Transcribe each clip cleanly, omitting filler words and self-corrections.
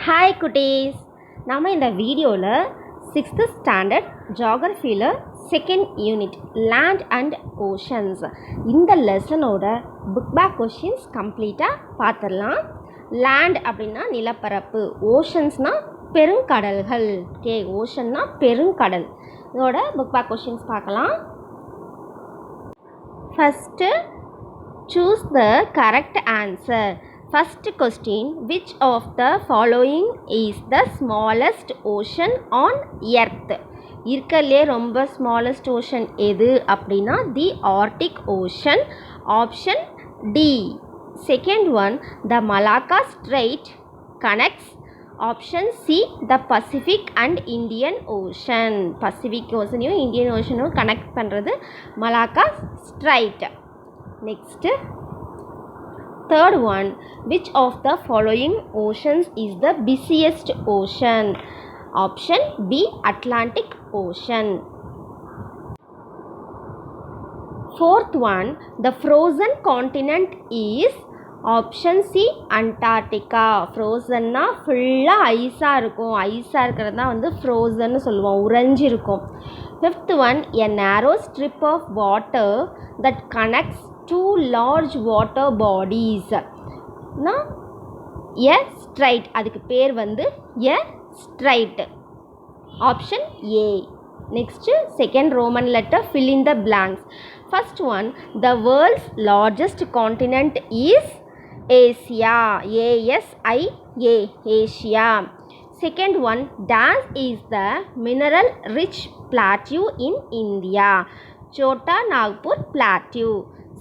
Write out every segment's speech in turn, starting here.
Hi குட்டீஸ், நாம் இந்த வீடியோவில் 6th ஸ்டாண்டர்ட் ஜியாகிரஃபியில் second unit land and oceans இந்த லெசனோட புக் பேக் கொஷின்ஸ் கம்ப்ளீட்டாக பார்த்துடலாம். லேண்ட் அப்படின்னா நிலப்பரப்பு, ஓஷன்ஸ்னால் பெருங்கடல்கள். ஓஷன்னா பெருங்கடல். இதோட புக் பேக் கொஷின்ஸ் பார்க்கலாம். First choose the correct answer. First question, which of the following is the smallest ocean on earth? இருக்கலே ரொம்ப smallest ocean எது அப்படின்னா the Arctic Ocean, option D. Second one, the Malacca Strait connects, option C, the Pacific and Indian Ocean. Pacific Ocean Indian Ocean connect பண்ணுறது Malacca Strait. Next, third one, which of the following oceans is the busiest ocean? Option B, Atlantic Ocean. Fourth one, the frozen continent is, option C, Antarctica. Frozenna ஃபுல்லாக ஐஸாக இருக்கும், ஐஸாக இருக்கிறது தான் வந்து ஃப்ரோசன்னு சொல்லுவோம், உறைஞ்சி இருக்கும். Fifth one, a narrow strip of water that connects two large water bodies. A strait, அதுக்கு பேர் வந்து a strait, option A. Next, second Roman letter, fill in the blanks. First one, the world's largest continent is Asia, A-S-I-A, Asia. Second one, dash is the mineral rich plateau in India, Chota Nagpur Plateau,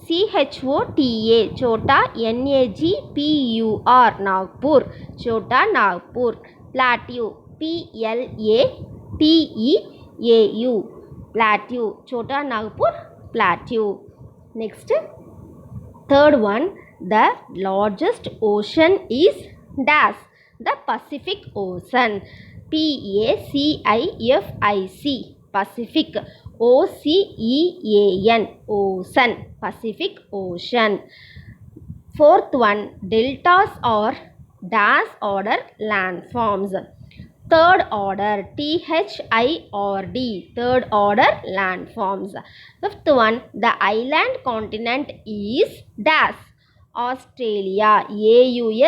CHOTA, Chota, N-A-G-P-U-R, Nagpur, Chota Nagpur, Plateau, P-L-A-T-E-A-U, Plateau, Chota Nagpur Plateau. Next, third one, the largest ocean is dash, the Pacific Ocean, P-A-C-I-F-I-C, Pacific, O-C-E-A-N, Ocean, Pacific Ocean. Fourth one, deltas are dash order landforms, third order, T-H-I-R-D, third order landforms. Fifth one, the island continent is dash, Australia, A-U-S-T-R-A-L-I-A,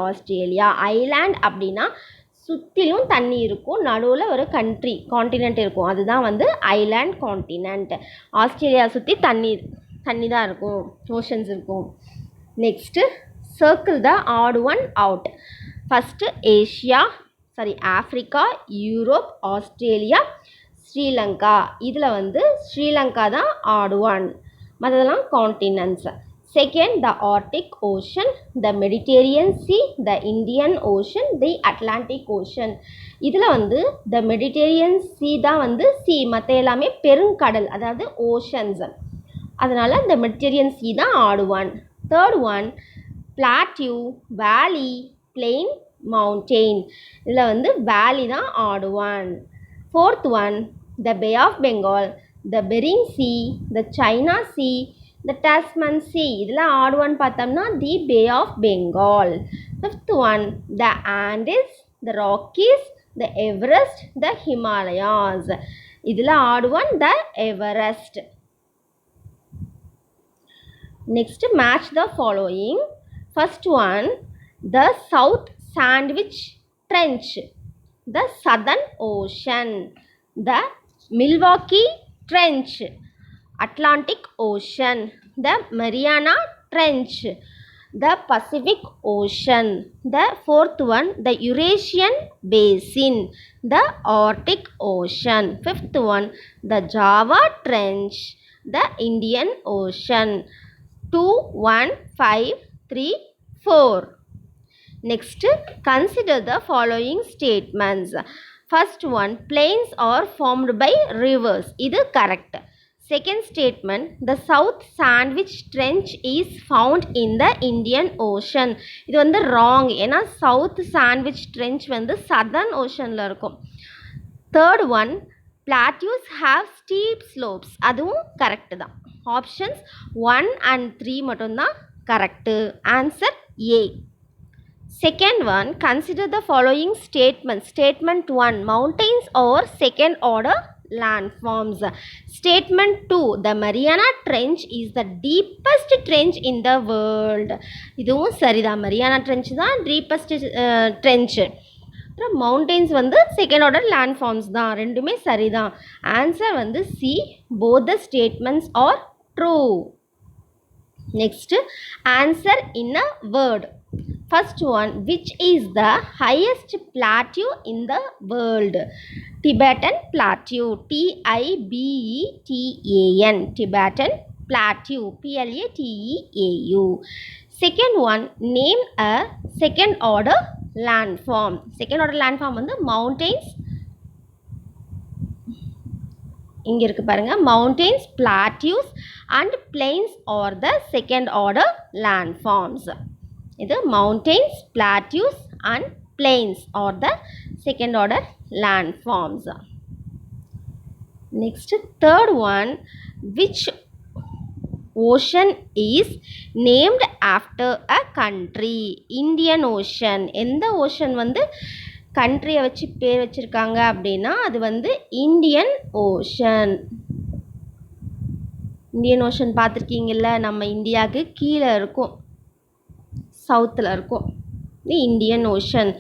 Australia. Island அப்படின்னா சுற்றிலும் தண்ணி இருக்கும், நடுவில் ஒரு continent இருக்கும், அதுதான் வந்து island continent. Australia சுற்றி தண்ணி தான் இருக்கும், ஓஷன்ஸ் இருக்கும். Next, circle the odd one out. First Africa, Europe, Australia, Sri Lanka. இதில் வந்து ஸ்ரீலங்கா தான் ஆட் ஒன், மற்றதெல்லாம் continents. Second, the Arctic ocean, the Mediterranean sea, the Indian ocean, the Atlantic ocean. இதில் வந்து த மெடிட்டேரியன் சி தான் வந்து சி, மற்ற எல்லாமே பெருங்கடல், அதாவது ஓஷன்ஸ். அதனால் இந்த மெடிட்டேரியன் சி தான் odd one. Third one, plateau, valley, plain, mountain. இதில் வந்து வேலி தான் odd one. Fourth one, the Bay of Bengal, the Bering Sea, the China Sea, the Tasman Sea. இதில் ஆட் ஒன் பார்த்தோம்னா the Bay of Bengal. Fifth one, the Andes, the Rockies, the Everest, the Himalayas. இதில் odd one the Everest. Next, match the following. First one, the South Sandwich trench, the southern ocean, the Milwaukee Trench, Atlantic Ocean, the Mariana Trench, the Pacific Ocean. The fourth one, the Eurasian Basin, the Arctic Ocean. Fifth one, the Java Trench, the Indian Ocean. 2, 1, 5, 3, 4. Next, consider the following statements. First one, plains are formed by rivers. இது correct. Second statement, the South Sandwich Trench is found in the Indian Ocean. இது வந்து wrong, ஏன்னா South Sandwich Trench வந்து Southern Oceanல இருக்கும். Third one, plateaus have steep slopes. அதுவும் correct தான். Options 1 and 3 மட்டும்தான் correct. Answer A. Second one, consider the following statements. Statement 1, mountains or second order landforms. Statement 2, the Mariana Trench is the deepest trench in the world. இதுவும் சரிதான், Mariana trench தான் deepest trench. அப்புறம் mountains வந்து second order landforms தான், ரெண்டுமே சரிதான். Answer வந்து C, both the statements are true. Next, answer in a word. First one, which is the highest plateau in the world? Tibetan Plateau, Tibetan, Tibetan Plateau, Plateau. Second one, name a second order landform. Second order landform வந்து mountains, இங்கே இருக்கு பாருங்க, mountains, plateaus and plains are the second order landforms. இது mountains, plateaus and plains are the second order landforms. Next, third one, which ocean is named after a country? Indian Ocean. எந்த ocean வந்து கண்ட்ரியை வச்சு பேர் வச்சுருக்காங்க அப்படின்னா அது வந்து இந்தியன் ஓஷன். இந்தியன் ஓஷன் பார்த்துருக்கீங்கல்ல, நம்ம இந்தியாவுக்கு கீழே இருக்கும், சவுத்தில் இருக்கும், Indian Ocean.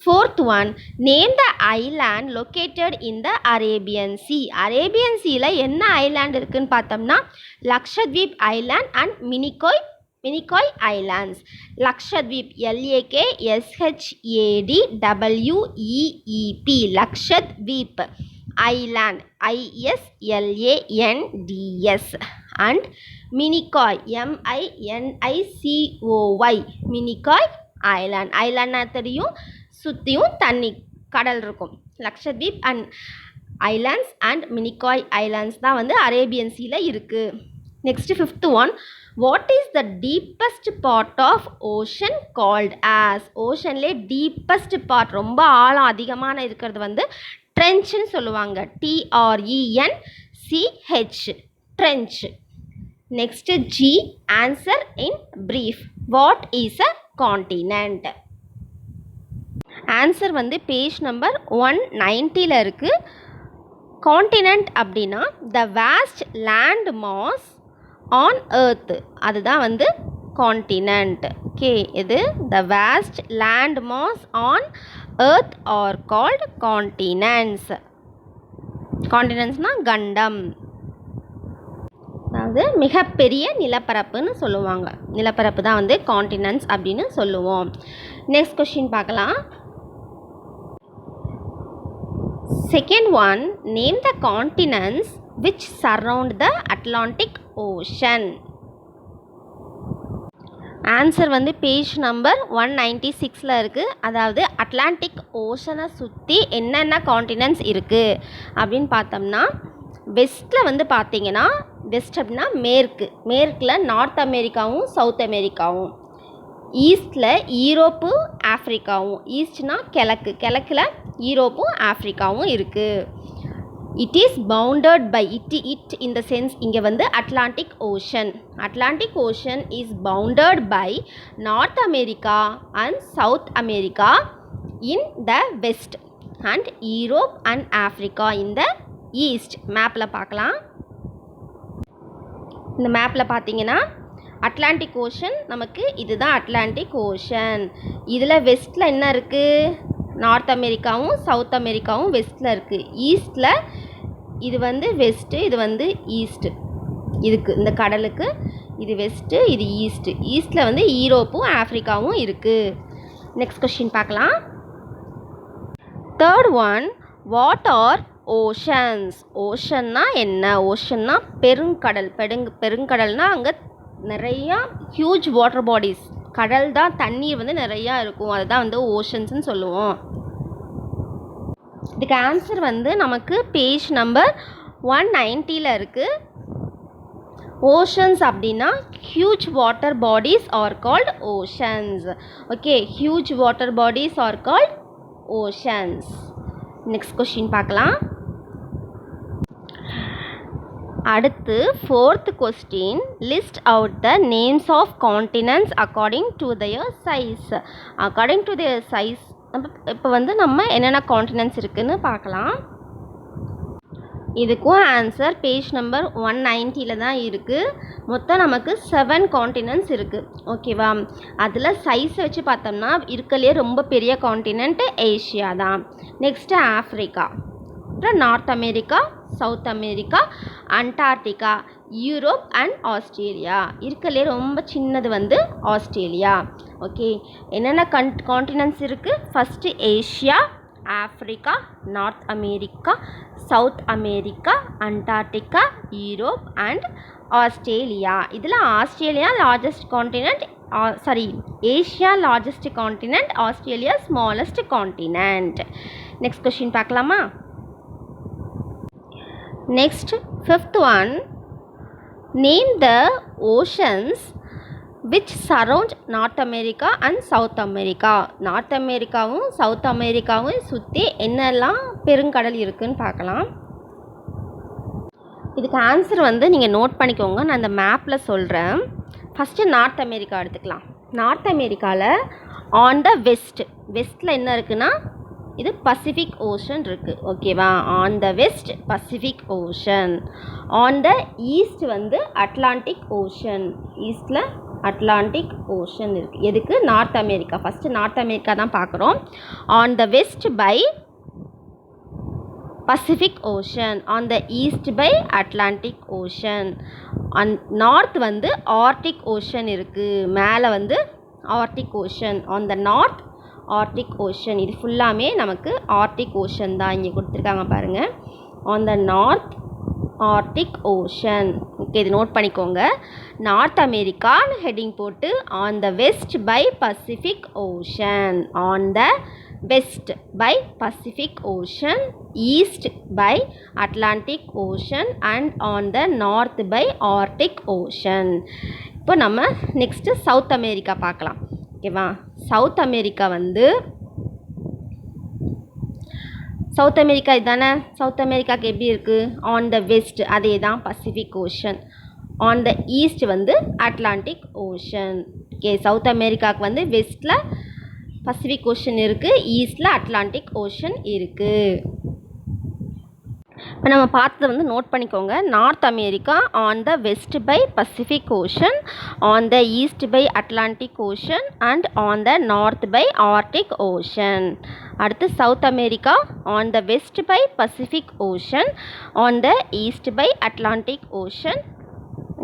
Fourth one, name the island located in the Arabian Sea. Arabian சீயில் என்ன ஐலாண்ட் இருக்குதுன்னு பார்த்தோம்னா Lakshadweep island and Minicoy islands. Lakshadweep, LAKSHADWEEP, Lakshadweep. Island, ISLANDS. And Minicoy, MINICOY, Minicoy island. ஐலாண்ட்னா தெரியும், சுற்றியும் தண்ணி கடல் இருக்கும். Lakshadweep and islands and Minicoy islands தான் வந்து அரேபியன் சீயில் இருக்குது. Next fifth one, what is the deepest part of ocean called as? ஓஷன்லே டீப்பஸ்ட் பார்ட், ரொம்ப ஆழம் அதிகமான இருக்கிறது வந்து ட்ரென்ச்னு சொல்லுவாங்க, TRENCH, trench. Next G, answer in brief. What is a continent? Answer வந்து பேஜ் நம்பர் 190 இருக்குது. காண்டினென்ட் அப்படின்னா the vast land mass on Earth, அதுதான் வந்து காண்டினென்ட். ஓகே, இது the vast land mass on Earth are called continents. காண்டினென்ட்ஸ்னால் கண்டம், அதாவது மிகப்பெரிய நிலப்பரப்புன்னு சொல்லுவாங்க. நிலப்பரப்பு தான் வந்து காண்டினென்ட்ஸ் அப்படின்னு சொல்லுவோம். நெக்ஸ்ட் கொஸ்டின் பார்க்கலாம். Second one, name the continents which surround the Atlantic Ocean. Answer வந்து பேஜ் நம்பர் 196 இருக்குது. அதாவது அட்லாண்டிக் ஓஷனை சுற்றி என்னென்ன காண்டினென்ட்ஸ் இருக்குது அப்படின்னு பார்த்தோம்னா, வெஸ்ட்டில் வந்து பார்த்தீங்கன்னா, வெஸ்ட் அப்படின்னா மேற்கில் நார்த் அமெரிக்காவும் சவுத் அமெரிக்காவும், ஈஸ்டில் ஈரோப்பு ஆஃப்ரிக்காவும், ஈஸ்ட்னா கிழக்கில் ஈரோப்பும் ஆஃப்ரிக்காவும் இருக்குது. It is bounded by it in the sense, இங்கே வந்து Atlantic ocean is bounded by North America and South America in the west and Europe and Africa in the east. மேப்பில் பார்க்கலாம். இந்த மேப்பில் பார்த்தீங்கன்னா அட்லாண்டிக் ஓஷன் நமக்கு இதுதான் அட்லாண்டிக் ஓஷன். இதில் வெஸ்ட்டில் என்ன இருக்குது? நார்த் அமெரிக்காவும் சவுத் அமெரிக்காவும் வெஸ்ட்டில் இருக்குது. ஈஸ்ட்டில் இது வந்து வெஸ்ட்டு, இது வந்து ஈஸ்ட்டு. இதுக்கு இந்த கடலுக்கு இது வெஸ்ட்டு, இது ஈஸ்ட்டு. ஈஸ்ட்டில் வந்து ஈரோப்பும் ஆஃப்ரிக்காவும் இருக்குது. நெக்ஸ்ட் கொஸ்டின் பார்க்கலாம். Third one, what are oceans? ஓஷன்னா என்ன? ஓஷன்னா பெருங்கடல். பெருங்கடல்னால் அங்கே நிறையா ஹியூஜ் வாட்டர் பாடிஸ், கடல் தான், தண்ணீர் வந்து நிறையா இருக்கும், அதுதான் வந்து ஓஷன்ஸ்னு சொல்லுவோம். இதுக்கு ஆன்சர் வந்து நமக்கு பேஜ் நம்பர் 190 இருக்குது. ஓஷன்ஸ் அப்படின்னா huge water bodies are called oceans. Okay, huge water bodies are called oceans. Next question பார்க்கலாம். அடுத்து fourth question list out the names of continents according to their size. According to their size இப்போ வந்து நம்ம என்னென்ன continents இருக்குதுன்னு பார்க்கலாம். இதுக்கும் answer page number 190 தான் இருக்குது. மொத்தம் நமக்கு 7 காண்டினென்ட்ஸ் இருக்குது. ஓகேவா? அதில் சைஸை வச்சு பார்த்தோம்னா இருக்கலையே ரொம்ப பெரிய காண்டினென்ட் ஏஷியா தான். நெக்ஸ்ட்டு ஆஃப்ரிக்கா, அப்புறம் North America, South America, Antarctica, Europe and Australia. இருக்கலையே ரொம்ப சின்னது வந்து ஆஸ்திரேலியா. ஓகே, என்னென்ன காண்டினென்ட்ஸ் இருக்குது? First Asia, Africa, North America, South America, Antarctica, Europe and Australia. இதில் Australia largest continent, Asia largest continent, Australia smallest continent. Next question பார்க்கலாமா? Next fifth one, name the oceans which surround North America and South America. North அமெரிக்காவும் South அமெரிக்காவும் சுற்றி என்னெல்லாம் பெருங்கடல் இருக்குதுன்னு பார்க்கலாம். இதுக்கு ஆன்சர் வந்து நீங்கள் நோட் பண்ணிக்கோங்க, நான் இந்த மேப்பில் சொல்கிறேன். ஃபஸ்ட்டு நார்த் அமெரிக்கா எடுத்துக்கலாம். நார்த் அமெரிக்காவில் ஆன் த வெஸ்ட்டில் என்ன இருக்குன்னா இது பசிபிக் ஓஷன் இருக்குது. ஓகேவா? On the west Pacific ocean. On the east வந்து அட்லாண்டிக் ஓஷன். ஈஸ்டில் அட்லாண்டிக் ஓஷன் இருக்குது. எதுக்கு? North America. First North America தான் பார்க்குறோம். On the west by Pacific ocean, on the east by Atlantic ocean. North வந்து Arctic ocean இருக்குது. மேலே வந்து Arctic ocean. On the north Arctic ocean. இது ஃபுல்லாமே நமக்கு ஆர்டிக் ஓஷன் தான் இங்கே கொடுத்துருக்காங்க பாருங்கள். On the north Arctic ocean. Okay, இது நோட் பண்ணிக்கோங்க. நார்த் அமெரிக்கான்னு ஹெட்டிங் போட்டு on the west by Pacific ocean, on the west by Pacific ocean, east by Atlantic ocean and on the north by Arctic ocean. இப்போ நம்ம next South America பார்க்கலாம். ஓகேவா? South America வந்து South America இதுதானே. South அமெரிக்காவுக்கு எப்படி இருக்குது? On the west அதே தான் Pacific ocean. On the east வந்து அட்லாண்டிக் ஓஷன். ஓகே, சவுத் அமெரிக்காவுக்கு வந்து வெஸ்ட்டில் பசிபிக் ஓஷன் இருக்குது, ஈஸ்டில் அட்லாண்டிக் ஓஷன் இருக்குது. இப்போ நம்ம பார்த்ததை வந்து நோட் பண்ணிக்கோங்க. North America on the west by Pacific ocean, on the east by Atlantic ocean and on the north by Arctic Ocean. அடுத்து South America on the west by Pacific ocean, on the east by Atlantic Ocean.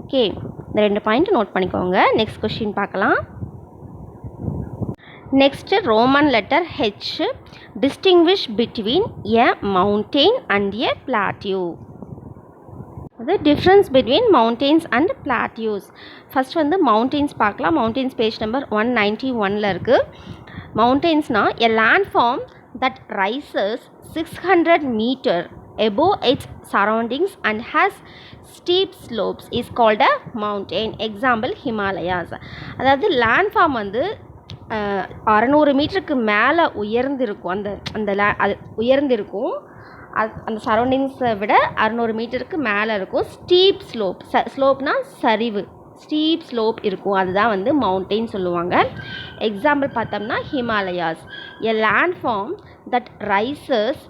Okay, இந்த 2 point note பண்ணிக்கோங்க. Next question பார்க்கலாம். Next, Roman letter H. Distinguish between a mountain and a plateau. The difference between mountains and plateaus. First வந்து mountains பார்க்கலாம். Mountains page number 191 இருக்கு. Mountainsனா a landform that rises 600 meter above its surroundings and has steep slopes is called a mountain. Example, Himalayas. அதாவது landform வந்து 600 மீட்டருக்கு மேலே உயர்ந்திருக்கும். அது உயர்ந்திருக்கும். அந்த சரௌண்டிங்ஸை விட 600 மீட்டருக்கு மேலே இருக்கும். ஸ்டீப் ஸ்லோப், ஸ்லோப்னா சரிவு, ஸ்டீப் ஸ்லோப் இருக்கும். அதுதான் வந்து மவுண்டெயின் சொல்லுவாங்க. எக்ஸாம்பிள் பார்த்தோம்னா Himalayas, a landform that rises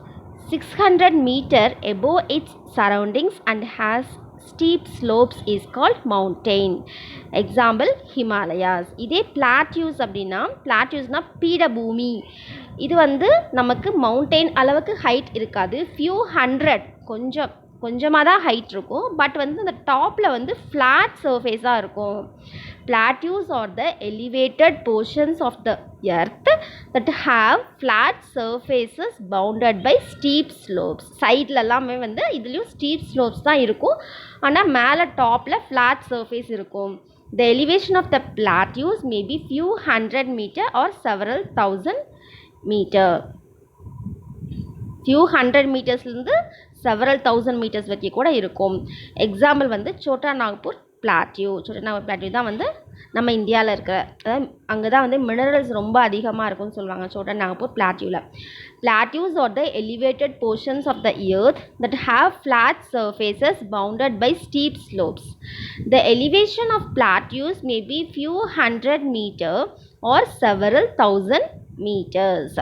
600 metre above its surroundings and has steep slopes is called mountain. Example, Himalayas. இதே plateaus அப்படின்னா, plateausனா பீடபூமி. இது வந்து நமக்கு மவுண்டெயின் அளவுக்கு ஹைட் இருக்காது. ஃபியூ ஹண்ட்ரட், கொஞ்சமாக தான் ஹைட் இருக்கும். பட் வந்து அந்த டாப்பில் வந்து ஃப்ளாட் சர்ஃபேஸாக இருக்கும். Plateaus are the elevated portions of the earth that have flat surfaces bounded by steep slopes. சைடில் எல்லாமே வந்து இதுலேயும் steep slopes தான் இருக்கும். ஆனால் மேலே டாப்பில் flat surface இருக்கும். The elevation of the plateaus may be few hundred meter or several thousand meter. few hundred metersலேருந்து several thousand meters வரைக்கும் கூட இருக்கும். எக்ஸாம்பிள் வந்து சோட்டா நாக்பூர் பிளாட்யூ. சோட்டநாகபூர் பிளாட்யூ தான் வந்து நம்ம இந்தியாவில் இருக்கிற, அதாவது அங்கே தான் வந்து மினரல்ஸ் ரொம்ப அதிகமாக இருக்கும்னு சொல்லுவாங்க சோட்டநாகபூர் பிளாட்யூவில். Plateaus are the elevated portions of the earth that have flat surfaces bounded by steep slopes. The elevation of plateaus may be few hundred meters or several thousand meters.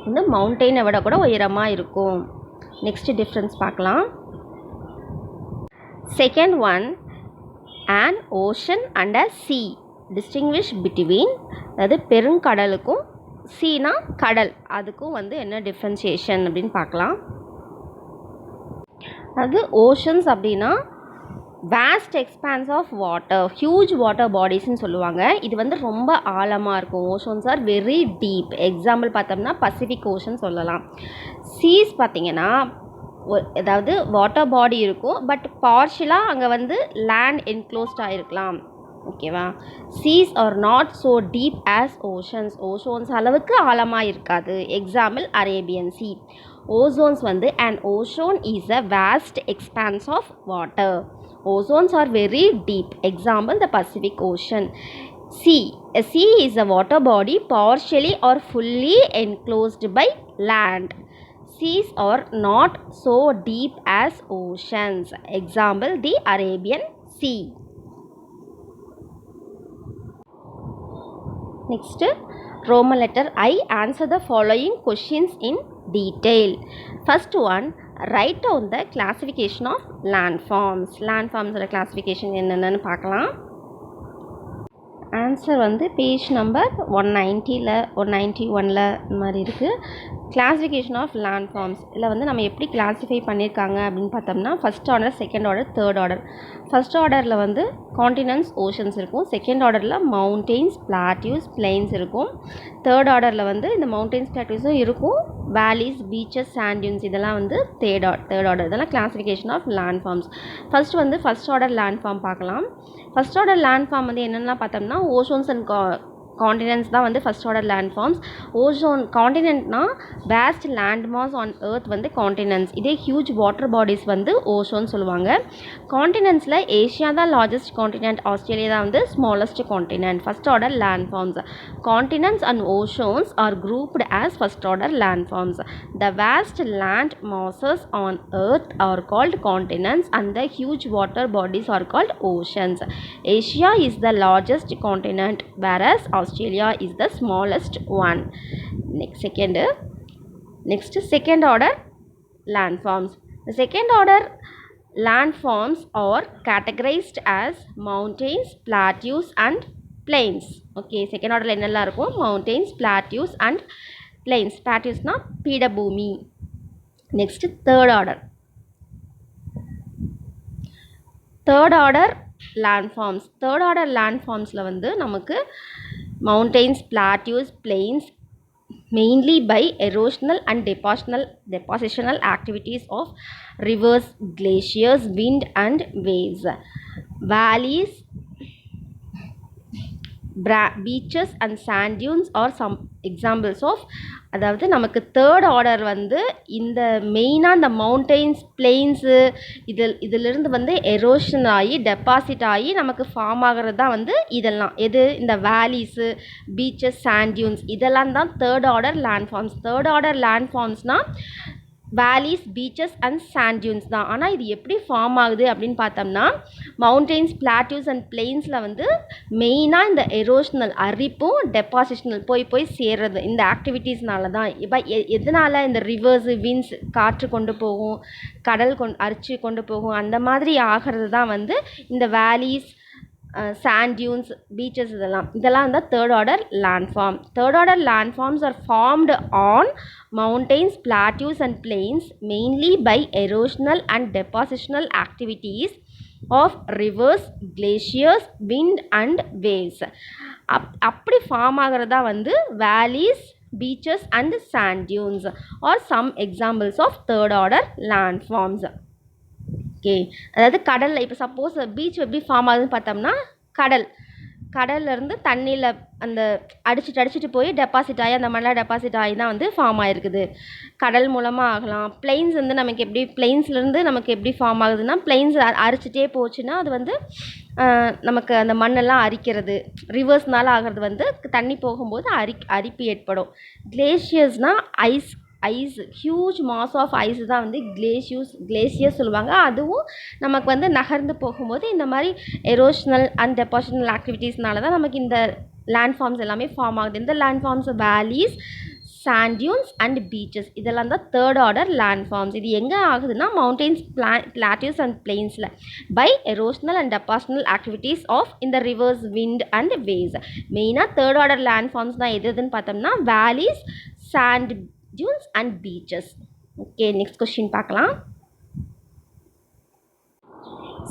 இந்த மவுண்டெயினை விட கூட உயரமாக இருக்கும். நெக்ஸ்ட் டிஃப்ரென்ஸ் பார்க்கலாம். Second one, an ocean and a sea. Distinguish between, அதாவது பெருங்கடலுக்கும் சீனா கடல், அதுக்கும் வந்து என்ன டிஃப்ரென்சியேஷன் அப்படின்னு பார்க்கலாம். அது ஓஷன்ஸ் அப்படின்னா vast expanse of water, huge water பாடிஸ்ன்னு சொல்லுவாங்க. இது வந்து ரொம்ப ஆழமாக இருக்கும். Oceans are very deep. Example பார்த்தோம்னா பசிபிக் ஓஷன் சொல்லலாம். சீஸ் பார்த்திங்கன்னா அதாவது வாட்டர் பாடி இருக்கும், பட் பார்ஷியலாக அங்கே வந்து லேண்ட் என்க்ளோஸ்டாக இருக்கலாம். ஓகேவா. Seas are not so deep as oceans. Oceans அளவுக்கு ஆழமாக இருக்காது. Example Arabian Sea. ஓசோன்ஸ் வந்து an ocean is a vast expanse of water. Ozones are very deep. Example the Pacific Ocean. Sea. A sea is a water body partially or fully enclosed by land. Seas are not so deep as oceans. Example the Arabian Sea. Next, Roman letter I. Answer the following questions in detail. First one, write down the classification of landforms. Landforms ஓட classification என்னென்னு பார்க்கலாம். Answer வந்து page number 190ல் 191ல் இந்த மாதிரி இருக்குது. Classification of landforms. இதில் வந்து நம்ம எப்படி கிளாஸிஃபை பண்ணியிருக்காங்க அப்படின்னு பார்த்தோம்னா first order, second order, third order. First ஆர்டரில் வந்து காண்டினென்ட்ஸ், ஓஷன்ஸ் இருக்கும். செகண்ட் ஆர்டரில் மவுண்டெயின்ஸ், பிளாட்யூஸ், பிளெயின்ஸ் இருக்கும். தேர்ட் ஆர்டரில் வந்து இந்த மவுண்டெயின்ஸ், பிளாட்யூஸும் இருக்கும். வேலிஸ், பீச்சஸ், சாண்ட்யூன்ஸ் இதெல்லாம் வந்து தேர்ட் ஆர்டர். இதெல்லாம் classification of landforms. First order landform பார்க்கலாம். ஃபஸ்ட் ஆர்டர் லேண்ட்ஃபார்ம் வந்து என்னென்னலாம் பார்த்தோம்னா ஓஷன்ஸ் அண்ட் காண்டினென்ட்ஸ் தான் வந்து ஃபஸ்ட் ஆர்டர் லேண்ட்ஃபார்ம்ஸ். ஓஷோன் காண்டினென்ட்னா vast land mass on earth வந்து காண்டினென்ட்ஸ். இதே ஹியூஜ் வாட்டர் பாடிஸ் வந்து ஓஷோன்னு சொல்லுவாங்க. காண்டினென்ட்ஸில் ஏஷியா தான் லார்ஜஸ்ட் காண்டினென்ட், ஆஸ்திரேலியா தான் வந்து smallest continent. First order landforms. Continents and oceans are grouped as first order landforms. The vast land masses on earth are called continents and the huge water bodies are called oceans. Asia is the largest continent whereas Australia is the smallest one. Next second order landforms. The second order landforms are categorized as mountains, plateaus and plains. Okay, second order என்னெல்லாம் இருக்கும்? mountains, plateaus and plains. plateausனா பீடபூமி. Next third order landforms. Third order லேண்ட்ஃபார்ம்ஸில் வந்து நமக்கு mountains, plateaus, plains mainly by erosional and depositional activities of rivers, glaciers, wind and waves. Valleys, beaches and sand dunes are some examples of. அதாவது நமக்கு third order வந்து இந்த மெயினாக இந்த mountains, plains இதிலிருந்து வந்து எரோஷன் ஆகி டெபாசிட் ஆகி நமக்கு ஃபார்ம் ஆகிறது தான் வந்து இதெல்லாம். எது? இந்த வேலிஸு, பீச்சஸ், சாண்ட் டியூன்ஸ் இதெல்லாம் தான் third order landforms. Third order லேண்ட்ஃபார்ம்ஸ்னால் valleys, beaches and sand dunes தான். ஆனால் இது எப்படி ஃபார்ம் ஆகுது அப்படின்னு பார்த்தோம்னா மவுண்டெயின்ஸ், பிளாட்யூஸ் அண்ட் பிளெயின்ஸில் வந்து மெயினாக இந்த எரோஷனல் அரிப்பும் டெபாசிஷனல் போய் சேர்றது இந்த ஆக்டிவிட்டீஸ்னால தான். இப்போ எதனால் இந்த ரிவர்ஸு, விண்ட்ஸ் காற்று கொண்டு போகும், கடல் அரிச்சு கொண்டு போகும், அந்த மாதிரி ஆகிறது தான் வந்து இந்த வேலிஸ், sand dunes, beaches இதெல்லாம் வந்து third order landform. Third order landforms are formed on mountains, plateaus and plains mainly by erosional and depositional activities of rivers, glaciers, wind and waves. அப்படி ஃபார்ம் ஆகிறதா வந்து வேலிஸ், beaches and sand dunes or some examples of third order landforms. Okay, அதாவது கடலில் இப்போ suppose beach எப்படி form ஆகுதுன்னு பார்த்தோம்னா கடல் கடல்லேருந்து தண்ணியில் அந்த அடிச்சிட்டு போய் டெபாசிட் ஆகி அந்த மண்ணில் டெபாசிட் ஆகி தான் வந்து ஃபார்ம் ஆகிருக்குது. கடல் மூலமாக ஆகலாம். பிளெயின்ஸ் வந்து நமக்கு எப்படி பிளெயின்ஸ்லேருந்து நமக்கு எப்படி ஃபார்ம் ஆகுதுன்னா, பிளெயின்ஸ் அரிச்சிட்டே போச்சுன்னா அது வந்து நமக்கு அந்த மண்ணெல்லாம் அரிக்கிறது. ரிவர்ஸ்னால் ஆகிறது வந்து தண்ணி போகும்போது அரிப்பு ஏற்படும். கிளேஷியர்ஸ்னால் ice huge mass of ice தான் வந்து கிளேசியர்ஸ் சொல்லுவாங்க. அதுவும் நமக்கு வந்து நகர்ந்து போகும்போது இந்த மாதிரி எரோஷனல் அண்ட் டெபாசிஷனல் ஆக்டிவிட்டீஸ்னால தான் நமக்கு இந்த லேண்ட் ஃபார்ம்ஸ் எல்லாமே ஃபார்ம் ஆகுது. இந்த landforms valleys, sand dunes and beaches இதெல்லாம் தான் தேர்ட் ஆர்டர் லேண்ட் ஃபார்ம்ஸ். இது எங்கே ஆகுதுன்னா மவுண்டெயின்ஸ், பிளாட்டியூஸ் அண்ட் பிளெயின்ஸில் by erosional and depositional activities of இந்த ரிவர்ஸ், விண்ட் அண்ட் வேவ்ஸ். மெயினாக தேர்ட் ஆர்டர் லேண்ட் ஃபார்ம்ஸ் தான் எதுன்னு பார்த்தோம்னா valleys, sand dunes and beaches. Okay, next question பார்க்கலாம்.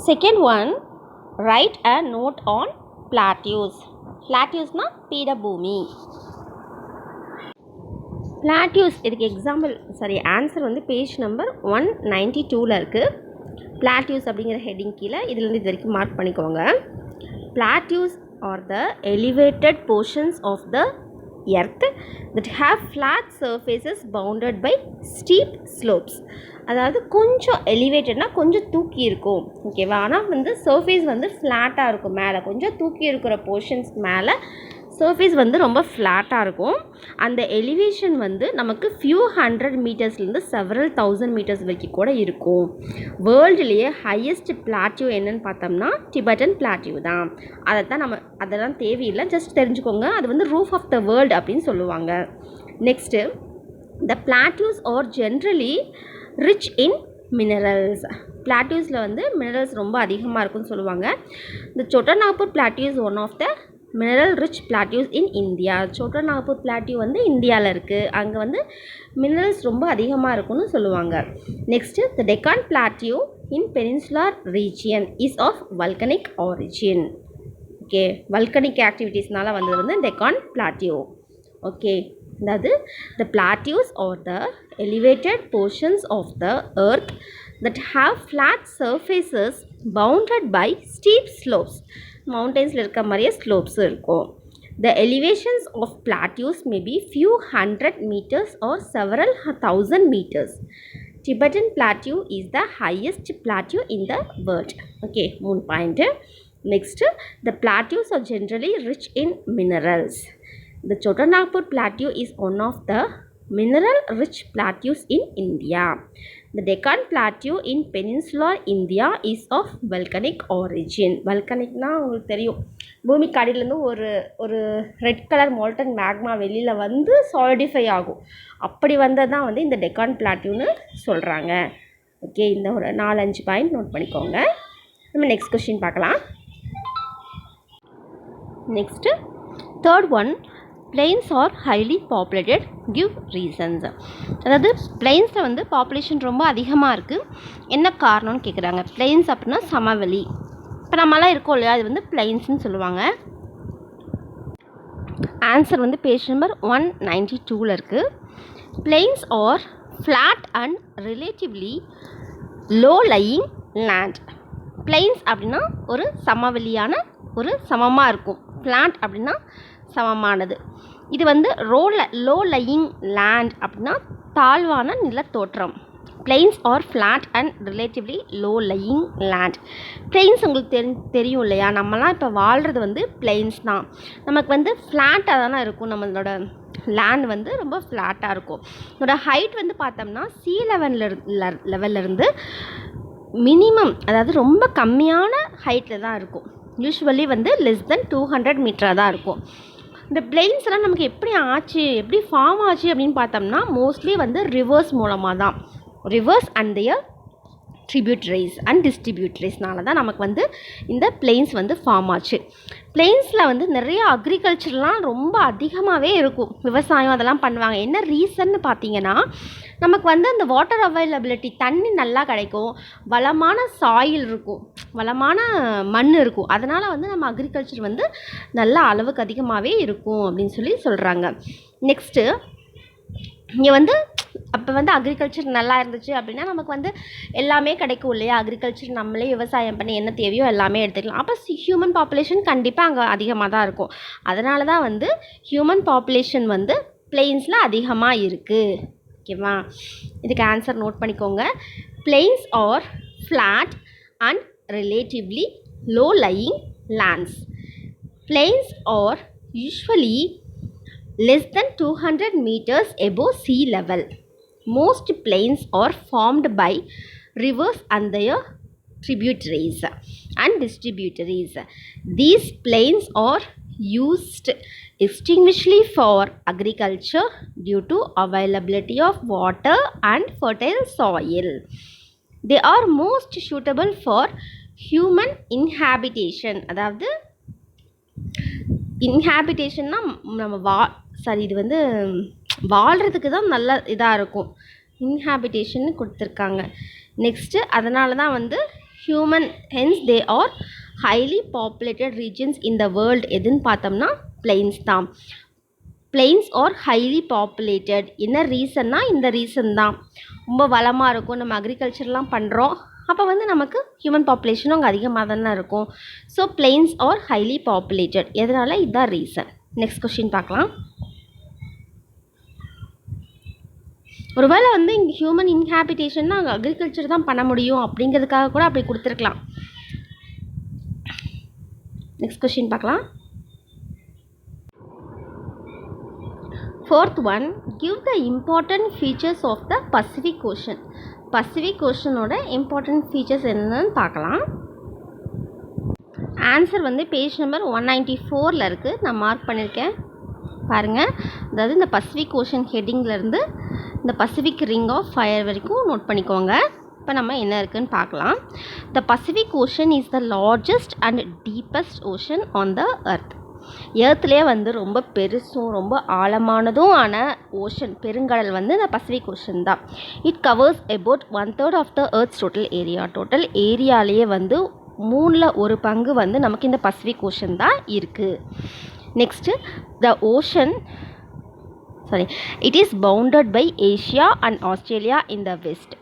Second one, write a note on plateaus. Plateausனா பீடபூமி. plateaus இதுக்கு example answer வந்து page number 192ல் இருக்குது. plateaus அப்படிங்கிற ஹெட்டிங் கீழே இதுலேருந்து இது வரைக்கும் மார்க் பண்ணிக்கோங்க. plateaus are the elevated portions of the earth that have flat surfaces bounded by steep slopes. அதாவது கொஞ்சம் எலிவேட்டட்னா கொஞ்சம் தூக்கி இருக்கும், ஓகேவா? ஆனால் வந்து சர்ஃபேஸ் வந்து ஃப்ளாட்டாக இருக்கும். மேலே கொஞ்சம் தூக்கி இருக்கிற போர்ஷன்ஸ் மேலே சர்ஃபேஸ் வந்து ரொம்ப ஃப்ளாட்டாக இருக்கும். அந்த எலிவேஷன் வந்து நமக்கு ஃபியூ ஹண்ட்ரட் மீட்டர்ஸ்லேருந்து செவரல் தௌசண்ட் மீட்டர்ஸ் வரைக்கும் கூட இருக்கும். வேர்ல்டுலேயே ஹையஸ்ட் பிளாட்டியூ என்னன்னு பார்த்தோம்னா டிபெட்டன் பிளாட்டியூ தான். அதெல்லாம் தேவையில்லை, ஜஸ்ட் தெரிஞ்சுக்கோங்க. அது வந்து ரூஃப் ஆஃப் த வேர்ல்டு அப்படின்னு சொல்லுவாங்க. Next, the plateaus are generally rich in minerals. பிளாட்டியூஸில் வந்து மினரல்ஸ் ரொம்ப அதிகமாக இருக்குன்னு சொல்லுவாங்க. இந்த Chotanagpur plateau is one of the mineral rich plateaus in India. Chotanagpur plateau வந்து இந்தியாவில் இருக்குது. அங்கே வந்து மினரல்ஸ் ரொம்ப அதிகமாக இருக்குன்னு சொல்லுவாங்க. Next, the Deccan plateau in peninsular region is of volcanic origin. Okay, volcanic ஆக்டிவிட்டீஸ்னால வந்தது வந்து டெக்கான் பிளாட்டியூ. ஓகே, அதாவது the plateaus are the elevated portions of the earth that have flat surfaces bounded by steep slopes. மவுண்டெயின்ஸில் இருக்க மாதிரியே slopes இருக்கும். The elevations of plateaus may be few hundred meters or several thousand meters. Tibetan plateau is the highest plateau in the world. Okay, 3 point. Next, the plateaus are generally rich in minerals. The Chotanagpur Plateau is one of the mineral-rich plateaus in India. The Deccan Plateau in peninsular India is of volcanic origin. Volcanicனா உங்களுக்கு தெரியும், பூமிக்கு அடியிலேருந்து ஒரு red colour Malton magma வெளியில் வந்து solidify ஆகும். அப்படி வந்தது தான் வந்து இந்த டெக்கான் பிளாட்டியூன்னு சொல்கிறாங்க. ஓகே, இந்த ஒரு 4-5 பாயிண்ட் நோட் பண்ணிக்கோங்க. நம்ம நெக்ஸ்ட் கொஸ்டின் பார்க்கலாம். Next, third one, planes R highly populated, give reasons. அதாவது பிளெயின்ஸில் வந்து பாப்புலேஷன் ரொம்ப அதிகமாக இருக்குது, என்ன காரணம்னு கேட்குறாங்க. பிளெயின்ஸ் அப்படின்னா சமவெளி. இப்போ நம்மளாம் இருக்கோம் இல்லையா, அது வந்து பிளெயின்ஸ்னு சொல்லுவாங்க. ஆன்சர் வந்து பேஜ் நம்பர் 192ல் இருக்குது. Plains are flat and relatively low lying land. Plains அப்படின்னா ஒரு சமவெளியான ஒரு சமமாக இருக்கும். ஃப்ளாட் அப்படின்னா சமமானது. இது வந்து லோ லையிங் லேண்ட் அப்படின்னா தாழ்வான நிலத்தோற்றம். Plains are flat and relatively low lying land. Plains உங்களுக்கு தெரியும் இல்லையா, நம்மலாம் இப்போ வாழ்கிறது வந்து பிளெயின்ஸ் தான். நமக்கு வந்து ஃப்ளாட்டாக தானே இருக்கும், நம்மளோட லேண்ட் வந்து ரொம்ப ஃப்ளாட்டாக இருக்கும். இதோட ஹைட் வந்து பார்த்தோம்னா சீ லெவல்லேருந்து மினிமம், அதாவது ரொம்ப கம்மியான ஹைட்டில் தான் இருக்கும். யூஸ்வலி வந்து லெஸ் தென் 200 மீட்டராக தான் இருக்கும். இந்த பிளெயின்ஸ்லாம் நமக்கு எப்படி ஃபார்ம் ஆச்சு அப்படின்னு பார்த்தோம்னா மோஸ்ட்லி வந்து ரிவர்ஸ் மூலமாக தான். Rivers and their tributaries and டிஸ்ட்ரிபியூட்டரிஸ்னால தான் நமக்கு வந்து இந்த பிளெயின்ஸ் வந்து ஃபார்ம் ஆச்சு. பிளெயின்ஸில் வந்து நிறைய அக்ரிகல்ச்சர்லாம் ரொம்ப அதிகமாகவே இருக்கும், விவசாயம் அதெல்லாம் பண்ணுவாங்க. என்ன ரீசன்னு பார்த்தீங்கன்னா, நமக்கு வந்து அந்த வாட்டர் அவைலபிலிட்டி, தண்ணி நல்லா கிடைக்கும், வளமான சாயில் இருக்கும், வளமான மண் இருக்கும். அதனால் வந்து நம்ம அக்ரிகல்ச்சர் வந்து நல்ல அளவுக்கு அதிகமாகவே இருக்கும் அப்படின்னு சொல்கிறாங்க. நெக்ஸ்ட்டு, இங்கே வந்து அப்போ வந்து அக்ரிகல்ச்சர் நல்லா இருந்துச்சு அப்படின்னா நமக்கு வந்து எல்லாமே கிடைக்கும் இல்லையா, அக்ரிகல்ச்சர் நம்மளே விவசாயம் பண்ணி என்ன தேவையோ எல்லாமே எடுத்துக்கலாம். அப்போ ஹியூமன் பாப்புலேஷன் கண்டிப்பாக அங்கே அதிகமாக தான் இருக்கும். அதனால தான் வந்து ஹியூமன் பாப்புலேஷன் வந்து பிளெயின்ஸில் அதிகமாக இருக்குது. ஓகேவா, இதுக்கு ஆன்சர் நோட் பண்ணிக்கோங்க. Plains are flat and relatively low lying lands. Plains are usually less than 200 meters above sea level. Most plains are formed by rivers and their tributaries and distributaries. These plains are used extensively for agriculture due to availability of water and fertile soil. They are most suitable for human inhabitation. அதாவது இன்ஹாபிட்டேஷன்னா நம்ம இது வந்து வாழ்கிறதுக்கு தான் நல்ல இதாக இருக்கும். இன்ஹாபிட்டேஷன் கொடுத்துருக்காங்க. நெக்ஸ்ட்டு அதனால தான் வந்து human, hence they are highly populated regions in the world. எதுன்னு பார்த்தோம்னா பிளெயின்ஸ் தான். Planes R highly populated. என்ன ரீசன்னா இந்த ரீசன் தான். ரொம்ப வளமாக இருக்கும், நம்ம அக்ரிகல்ச்சர்லாம் பண்ணுறோம், அப்போ வந்து நமக்கு ஹியூமன் பாப்புலேஷனும் அங்கே அதிகமாக தானே இருக்கும். So planes R highly populated. எதனால்? இதுதான் ரீசன். நெக்ஸ்ட் கொஸ்டின் பார்க்கலாம். ஒருவேளை வந்து இங்கே ஹியூமன் இன்ஹாபிட்டேஷன்னா அங்கே அக்ரிகல்ச்சர் தான் பண்ண முடியும் அப்படிங்கிறதுக்காக கூட அப்படி கொடுத்துருக்கலாம். நெக்ஸ்ட் கொஸ்டின் பார்க்கலாம். Fourth one, give the important features of the Pacific Ocean. Pacific ஓஷனோட இம்பார்ட்டன்ட் ஃபீச்சர்ஸ் என்னன்னு பார்க்கலாம். ஆன்சர் வந்து பேஜ் நம்பர் 194 இருக்குது. நான் மார்க் பண்ணியிருக்கேன் பாருங்கள். அதாவது இந்த பசிபிக் ஓஷன் ஹெட்டிங்லேருந்து இந்த பசிபிக் ரிங் ஆஃப் ஃபயர் வரைக்கும் நோட் பண்ணிக்கோங்க. இப்போ நம்ம என்ன இருக்குதுன்னு பார்க்கலாம். The Pacific ocean is the largest and deepest ocean on the earth. எர்த்லேயே வந்து ரொம்ப பெருசும் ரொம்ப ஆழமானதும் ஆன ஓஷன், பெருங்கடல் வந்து இந்த பசிபிக் ஓஷன் தான். It covers about 1/3 of the earth's total area. Total ஏரியாலேயே வந்து 3/4 வந்து நமக்கு இந்த பசிபிக் ஓஷன் தான் இருக்குது. Next the ocean it is bounded by Asia and Australia in the west.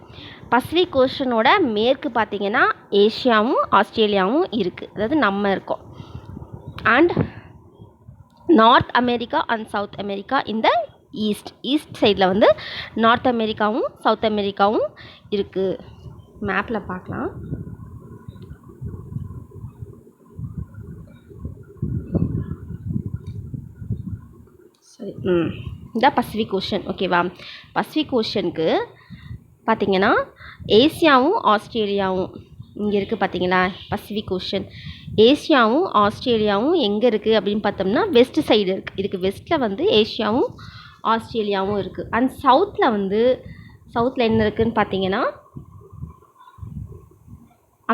Pacific ஓஷனோட மேற்கு பார்த்திங்கன்னா ஏஷியாவும் ஆஸ்திரேலியாவும் இருக்குது, அதாவது நம்ம இருக்கோம். And North America and South America இந்த ஈஸ்ட் சைடில் வந்து நார்த் அமெரிக்காவும் சவுத் அமெரிக்காவும் இருக்குது. மேப்பில் பார்க்கலாம். சரி, இந்த பசிபிக் ஓஷன். ஓகேவா, பசிபிக் ஓஷனுக்கு பார்த்திங்கன்னா ஏசியாவும் ஆஸ்திரேலியாவும் இங்கே இருக்குது. பார்த்தீங்களா, பசிபிக் ஓஷன். ஏசியாவும் ஆஸ்திரேலியாவும் எங்கே இருக்குது அப்படின்னு பார்த்தோம்னா வெஸ்ட் சைடு இருக்குது. இதுக்கு வெஸ்ட்டில் வந்து ஏசியாவும் ஆஸ்திரேலியாவும் இருக்குது. அண்ட் சவுத்தில் என்ன இருக்குதுன்னு பார்த்தீங்கன்னா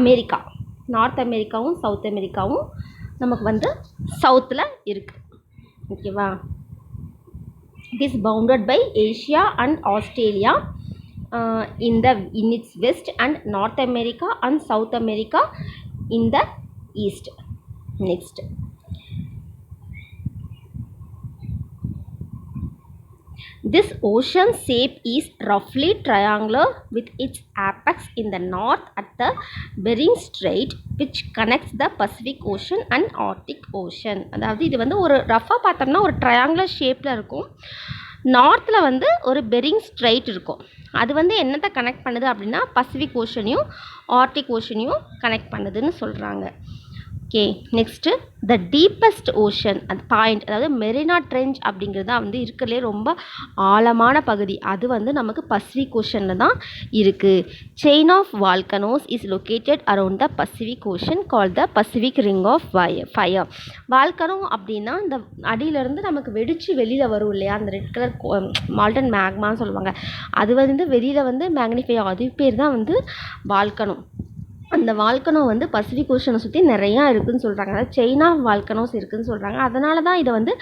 அமெரிக்கா, நார்த் அமெரிக்காவும் சவுத் அமெரிக்காவும் நமக்கு வந்து சவுத்தில் இருக்குது. ஓகேவா, it is bounded by Asia and Australia in its west and North America and South America in the east. Next, this ocean shape is roughly triangular with its apex in the north at the Bering Strait, which connects the Pacific Ocean and Arctic Ocean. அதாவது இது வந்து ஒரு ரஃபாக பார்த்தோம்னா ஒரு triangular ஷேப்பில் இருக்கும். நார்த்தில் வந்து ஒரு பெரிங் ஸ்ட்ரைட் இருக்கும். அது வந்து என்னத்தை கனெக்ட் பண்ணுது அப்படின்னா பசிபிக் ஓஷனையும் ஆர்டிக் ஓஷனையும் கனெக்ட் பண்ணுதுன்னு சொல்கிறாங்க. ஓகே, நெக்ஸ்ட்டு த டீப்பஸ்ட் ஓஷன் அந்த பாயிண்ட், அதாவது மெரினா ட்ரெஞ்ச் அப்படிங்கிறது தான் வந்து இருக்கிறதுலே ரொம்ப ஆழமான பகுதி. அது வந்து நமக்கு பசிபிக் ஓஷனில் தான் இருக்குது. Chain of volcanoes is located around the Pacific ocean call the Pacific ring of fire. Volcano அப்படின்னா இந்த அடியிலேருந்து நமக்கு வெடித்து வெளியில் வரும் இல்லையா, அந்த ரெட் கலர் மால்டன் மேக்மான்னு சொல்லுவாங்க. அது வந்து வெளியில் வந்து மேக்னிஃபை ஆகும். அது பேர் தான் வந்து வால்கனோ. அந்த வால்கனோ வந்து பசிபிக் ஓஷனை சுற்றி நிறையா இருக்குதுன்னு சொல்கிறாங்க. அதாவது செயின் ஆஃப் வால்கனோஸ் இருக்குதுன்னு சொல்கிறாங்க. அதனால தான் இதை வந்து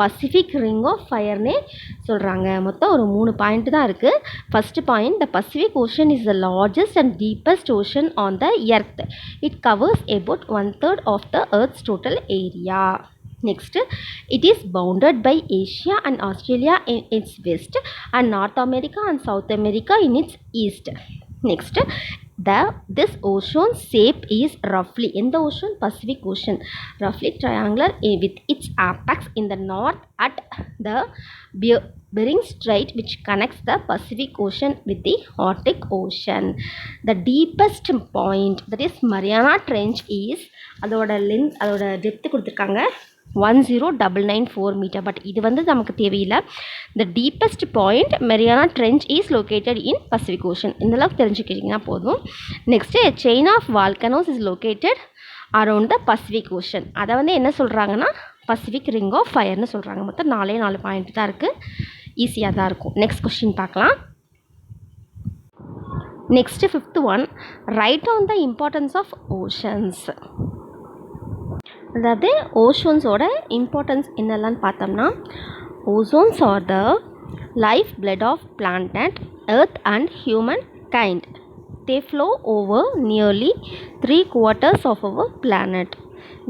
பசிபிக் ரிங் ஆஃப் ஃபயர்னே சொல்கிறாங்க. மொத்தம் ஒரு 3 பாயிண்ட் தான் இருக்குது. First point, the Pacific ocean is the largest and deepest ocean on the earth. It covers about 1/3 of the earth's total area. Next, it is bounded by Asia and Australia in its west and North America and South America in its east. Next, this ocean shape is roughly in the ocean Pacific Ocean, roughly triangular with its apex in the north at the Bering Strait, which connects the Pacific Ocean with the Arctic Ocean. The deepest point, that is Mariana Trench, is அதோட length அதோட depth கொடுத்துருக்காங்க 10994 மீட்டர். But இது வந்து நமக்கு தேவையில்லை. The deepest point Mariana Trench is located in Pacific Ocean. இந்தளவுக்கு தெரிஞ்சுக்கிட்டிங்கன்னா போதும். Next chain of volcanoes is located around the Pacific Ocean. அதை வந்து என்ன சொல்கிறாங்கன்னா பசிபிக் ரிங் ஆஃப் ஃபயர்னு சொல்கிறாங்க. மொத்தம் 4 பாயிண்ட் தான் இருக்குது. ஈஸியாக தான் இருக்கும். நெக்ஸ்ட் கொஸ்டின் பார்க்கலாம். Next 5th one, right on the importance of oceans. அதாவது ஓஷன்ஸோட இம்பார்ட்டன்ஸ் என்னெல்லாம் பார்த்தோம்னா, oceans are the life blood of planet earth and human kind. They flow over nearly 3/4 of our planet.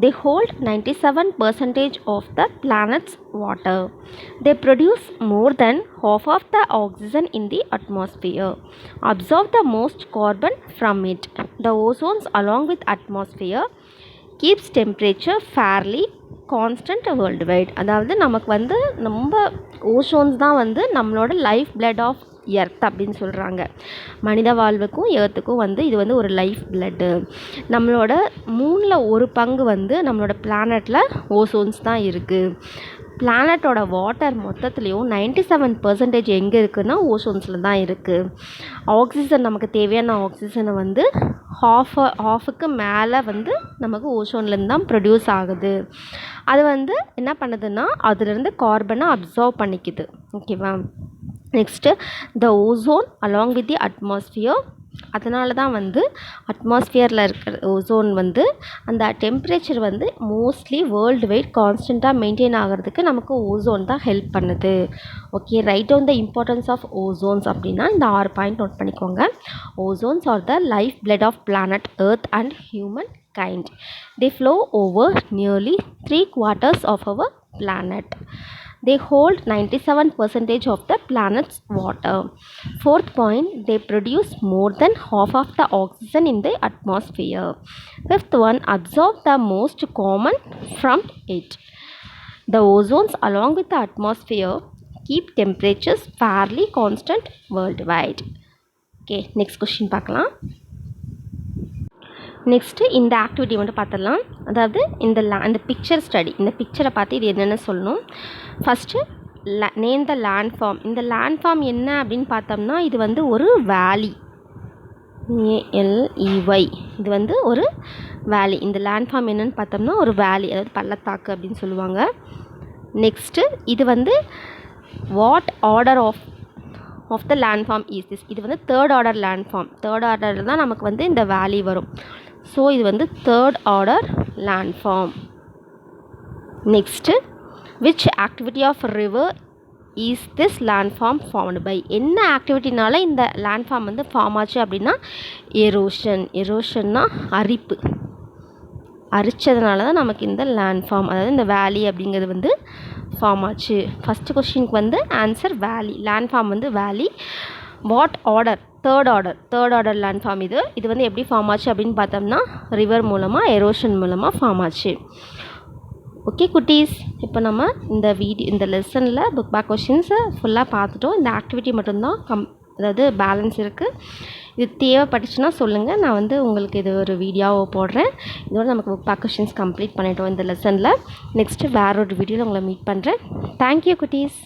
They hold 97% of the planet's water. They produce more than half of the oxygen in the atmosphere, absorb the most carbon from it. The ozones along with atmosphere keeps temperature fairly constant worldwide. அதாவது நமக்கு வந்து நம்ம ஓஷோன்ஸ் தான் வந்து நம்மளோட life blood of earth அப்படின்னு சொல்கிறாங்க. மனித வாழ்வுக்கும் எர்த்துக்கும் வந்து இது வந்து ஒரு லைஃப் பிளட்டு. நம்மளோட 1/3 பங்கு வந்து நம்மளோட பிளானட்டில் ஓசோன்ஸ் தான் இருக்குது. பிளானட்டோட வாட்டர் மொத்தத்துலேயும் 97% எங்கே இருக்குதுன்னா ஓஷோன்ஸில் தான் இருக்குது. ஆக்சிஜன், நமக்கு தேவையான ஆக்சிஜனை வந்து ஹாஃபுக்கு மேலே வந்து நமக்கு ஓஷோன்லேருந்து தான் ப்ரொடியூஸ் ஆகுது. அது வந்து என்ன பண்ணுதுன்னா அதுலேருந்து கார்பனை அப்சர்வ் பண்ணிக்குது. ஓகேவா? Next the ozone along with the atmosphere. அதனால தான் வந்து அட்மாஸ்பியரில் இருக்கிற ஓசோன் வந்து அந்த டெம்பரேச்சர் வந்து மோஸ்ட்லி வேர்ல்டு வைட் கான்ஸ்டண்ட்டாக மெயின்டைன் ஆகிறதுக்கு நமக்கு ஓசோன் தான் ஹெல்ப் பண்ணுது. Okay, write down the importance of oceans அப்படின்னா இந்த 6 பாயிண்ட் நோட் பண்ணிக்கோங்க. Oceans are the life blood of planet earth and human kind. They flow over nearly 3/4 of our planet. They hold 97% of the planet's water. 4th point, they produce more than half of the oxygen in the atmosphere. 5th one, absorb the most common from it. The ozones along with the atmosphere keep temperatures fairly constant worldwide. Okay, next question பார்க்கலாம். Next இந்த activity மட்டும் பார்த்துடலாம். அதாவது இந்த picture study, இந்த பிக்சரை பார்த்து இது என்னென்னு சொல்லணும். First name the landform. இந்த லேண்ட் ஃபார்ம் என்ன அப்படின்னு பார்த்தோம்னா இது வந்து ஒரு வேலி, ALEY. இது வந்து ஒரு வேலி. இந்த லேண்ட் ஃபார்ம் என்னென்னு பார்த்தோம்னா ஒரு வேலி, அதாவது பள்ளத்தாக்கு அப்படின்னு சொல்லுவாங்க. நெக்ஸ்ட்டு இது வந்து what order of the landform is this. இது வந்து 3rd order land form. 3rd ஆர்டரில் தான் நமக்கு வந்து இந்த வேலி வரும். ஸோ இது வந்து 3rd order landform. Next which activity of river is this landform formed by. என்ன ஆக்டிவிட்டினால இந்த லேண்ட் ஃபார்ம் வந்து ஃபார்ம் ஆச்சு அப்படின்னா எரோஷன். எரோஷன்னா அரிப்பு, அரிச்சதுனால தான் நமக்கு இந்த லேண்ட் ஃபார்ம், அதாவது இந்த வேலி அப்படிங்கிறது வந்து ஃபார்ம் ஆச்சு. ஃபஸ்ட்டு கொஸ்டினுக்கு வந்து ஆன்சர் வேலி. லேண்ட் ஃபார்ம் வந்து valley. What order? 3rd order landform. இது வந்து எப்படி ஃபார்ம் ஆச்சு அப்படின்னு பார்த்தோம்னா ரிவர் மூலமாக, எரோஷன் மூலமாக ஃபார்ம் ஆச்சு. ஓகே குட்டீஸ், இப்போ நம்ம இந்த லெசனில் புக் பேக் கொஷின்ஸை ஃபுல்லாக பார்த்துட்டோம். இந்த ஆக்டிவிட்டி மட்டும்தான் அதாவது பேலன்ஸ் இருக்குது. இது தேவைப்பட்டுச்சுன்னா சொல்லுங்கள், நான் வந்து உங்களுக்கு இது ஒரு வீடியோவை போடுறேன். இதோட நமக்கு புக் பேக் கொஷின்ஸ் கம்ப்ளீட் பண்ணிட்டோம் இந்த லெசனில். நெக்ஸ்ட்டு வேற ஒரு வீடியோவில் உங்களை மீட் பண்ணுறேன். தேங்க்யூ குட்டீஸ்.